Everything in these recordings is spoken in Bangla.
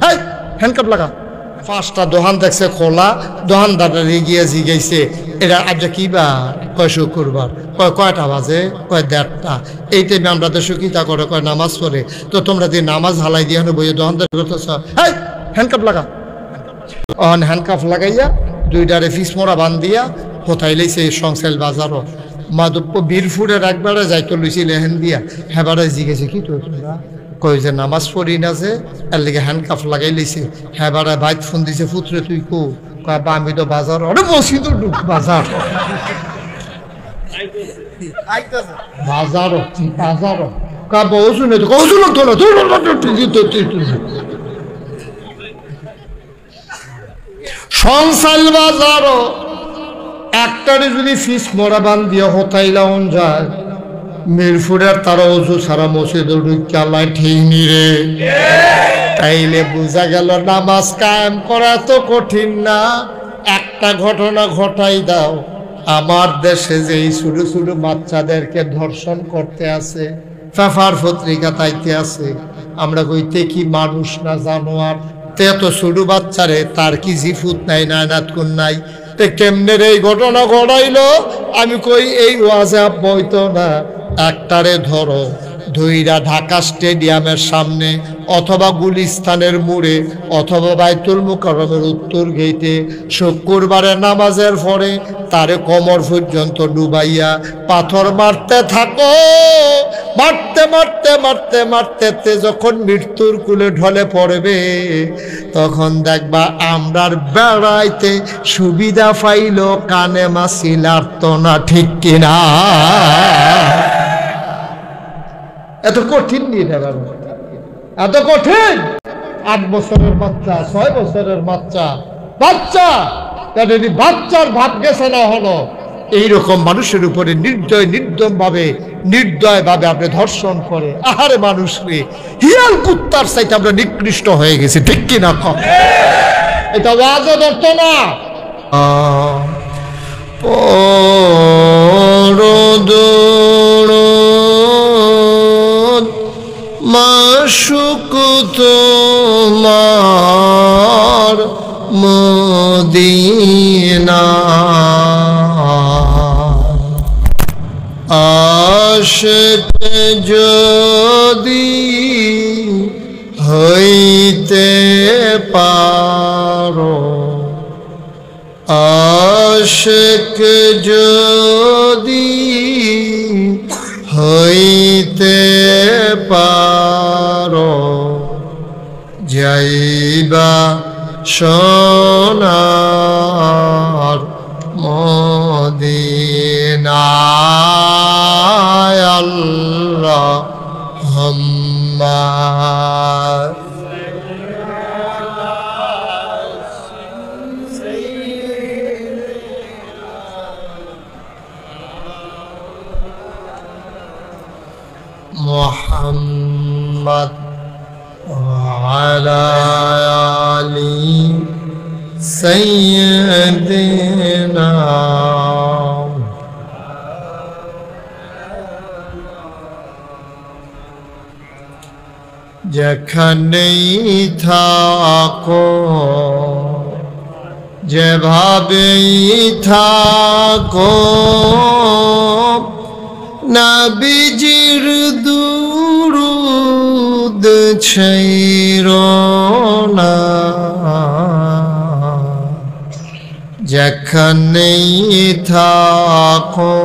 এই হ্যান্ডকাপ লাগা। 5টা দোকান দেখছে খোলা, দোকানদারের গিয়ে জিগাইছে এটা আজ কি বার? কয় শুক্রবার। কয়টা বাজে? কয় 1:30টা। এই টাইমে আমরা দেশে কিতা করে? কয় নামাজ পড়ে। তো তোমরা যে নামাজ হালাই দিয়ে বইয়ে দোকানদার করতেছ, এই হ্যান্ডকাপ লাগা। অন হ্যান্ডকাপ লাগাইয়া 2টারে ফিস মোড়া বান্ধিয়া কোথায় লইছে সংসাইল বাজারও মাধব বীরপুরের একবারে যাইতো লইছি লেহেন দিয়া। হেবারে জিগেছে কি তোমরা? কই যে নামাজ পড়ি না যে এর লেগে হ্যান্ডকাপ লাগাই লইছে। হেবারে বাইক ফোন দিছে, পুত্রে তুই কো? কয় বা আমি তো বাজার। অরে বসি তো বাজার বাজারও বাজারও কা বউ শুনে তো কৌশল তো না সংসাইল বাজারও একটারে যদি ফিস মোড়া বান দিয়ে হতাইলাউন যায় মিরপুরের তারা অজু সারা মসজিদ ঢুকালাই ঠিকনি রে। তাইলে বোঝা গেল নামাজ কায়েম করা তো কঠিন না। একটা ঘটনা ঘটাই দাও, আমার দেশে যে এই ছোট ছোট বাচ্চাদেরকে ধর্ষণ করতে আছে, পেপার পত্রিকা তাইতে আছে, আমরা কইতে কি মানুষ না জানোয়ার? তে তো ছোট বাচ্চারে তার কি জিফুত নাই, নায়নাত কোন নাই, তে কেমনে এই ঘটনা ঘটাইলো? আমি কই এই ওয়াজে বইতো না। একটারে ধরো ধইরা ঢাকা স্টেডিয়ামের সামনে অথবা গুলিস্তানের মোড়ে অথবা বাইতুল মুকাররমের উত্তর গেইটে শুক্রবারে নামাজের পরে তারে কোমর পর্যন্ত ডুবাইয়া পাথর মারতে থাকো। মারতে মারতে মারতে মারতে যখন মৃত্যুর কুলে ঢলে পড়বে তখন দেখবা আমরার বেড়াইতে সুবিধা পাইল কানে মাছি লাগতো না, ঠিক কিনা? এত কঠিন নিয়ে নেবার, এত কঠিন? 8 বছরের বাচ্চা, 6 বছরের বাচ্চা, বাচ্চার ভাব গেছে না হলো। এইরকম মানুষের উপরে নির্দয় ভাবে আপনি ধর্ষণ করে। আহারে মানুষ রে, হিয়াল কুত্তার চাইতে আমরা নিকৃষ্ট হয়ে গেছি, ঠিক কিনা? এটা ওয়াজে ধরতো না। মাশুক তোমার মদিনা, আশিক যদি হইতে পারো, আশিক যদি হইতে পারো, যাইবা সোনার মদিনায়। আল্লাহুম্মা মুহাম্মদ ওয়ালা আলি সাইয়্যিদিনা। যেখানেই থাকো, যেভাবেই থাকো, নবীজির দুরূদ ছাইরো না। যেখানেই থাকো,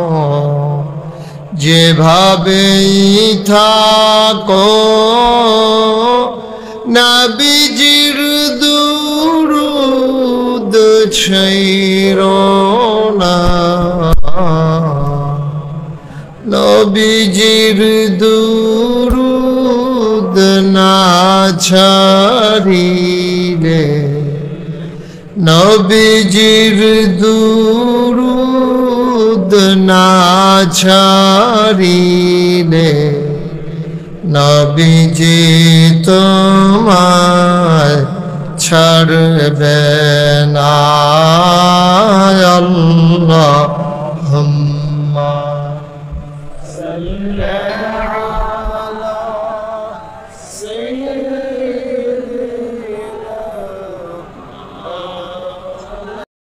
যেভাবেই থাকো, নবীজির দুরূদ ছাইরো না। নবীজির দুরূদ না ছাড়িলে, নবীজির দুরূদ না ছাড়িলে, নবীজি তোমায় ছাড়বে